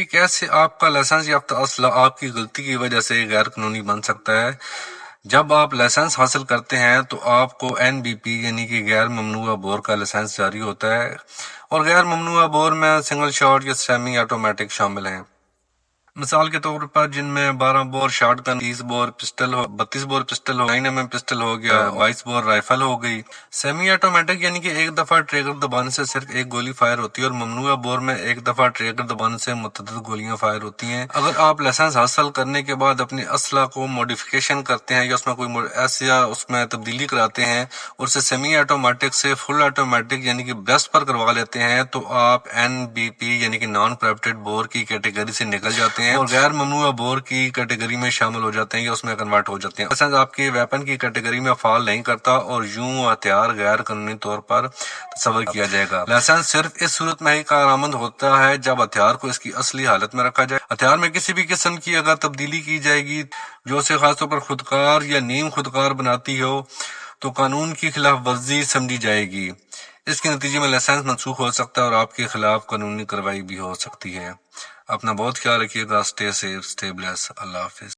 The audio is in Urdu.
کیسے آپ کا لائسنس یافتہ اسلحہ آپ کی غلطی کی وجہ سے غیر قانونی بن سکتا ہے؟ جب آپ لائسنس حاصل کرتے ہیں تو آپ کو NBP یعنی کہ غیر ممنوعہ بور کا لائسنس جاری ہوتا ہے، اور غیر ممنوعہ بور میں سنگل شاٹ یا سیمی آٹومیٹک شامل ہیں۔ مثال کے طور پر جن میں 12 بور شاٹ گن، 30 بور پسٹل ہو، 32 بور پسٹل ہو، 9mm پسٹل ہو گیا، 22 بور رائفل ہو گئی۔ سیمی آٹومیٹک یعنی کہ ایک دفعہ ٹریگر دبانے سے صرف ایک گولی فائر ہوتی ہے، اور ممنوعہ بور میں ایک دفعہ ٹریگر دبانے سے متعدد گولیاں فائر ہوتی ہیں۔ اگر آپ لائسنس حاصل کرنے کے بعد اپنے اسلحہ کو موڈیفیکیشن کرتے ہیں یا اس میں کوئی ایسا اس میں تبدیلی کراتے ہیں اور اسے سیمی آٹومیٹک سے فل آٹومیٹک یعنی کہ بیسٹ پر کروا لیتے ہیں، تو آپ NBP یعنی کہ نان پروہیبٹڈ بور کی کیٹیگری سے نکل جاتے ہیں اور غیر ممنوعہ بور کی کیٹیگری میں شامل ہو جاتے ہیں یا اس میں کنورٹ ہو جاتے ہیں۔ لائسنس آپ کے ویپن کی کیٹیگری میں فال نہیں کرتا اور یوں ہتھیار غیر قانونی طور پر تصور کیا جائے گا۔ لائسنس صرف اس صورت میں ہی کارآمد ہوتا ہے جب ہتھیار کو اس کی اصلی حالت میں رکھا جائے۔ ہتھیار میں کسی بھی قسم کی اگر تبدیلی کی جائے گی جو اسے خاص طور پر خودکار یا نیم خودکار بناتی ہو تو قانون کی خلاف ورزی سمجھی جائے گی۔ اس کے نتیجے میں لائسنس منسوخ ہو سکتا ہے اور آپ کے خلاف قانونی کارروائی بھی ہو سکتی ہے۔ اپنا بہت خیال رکھیے گا۔ Stay safe, stay bless. Allah حافظ۔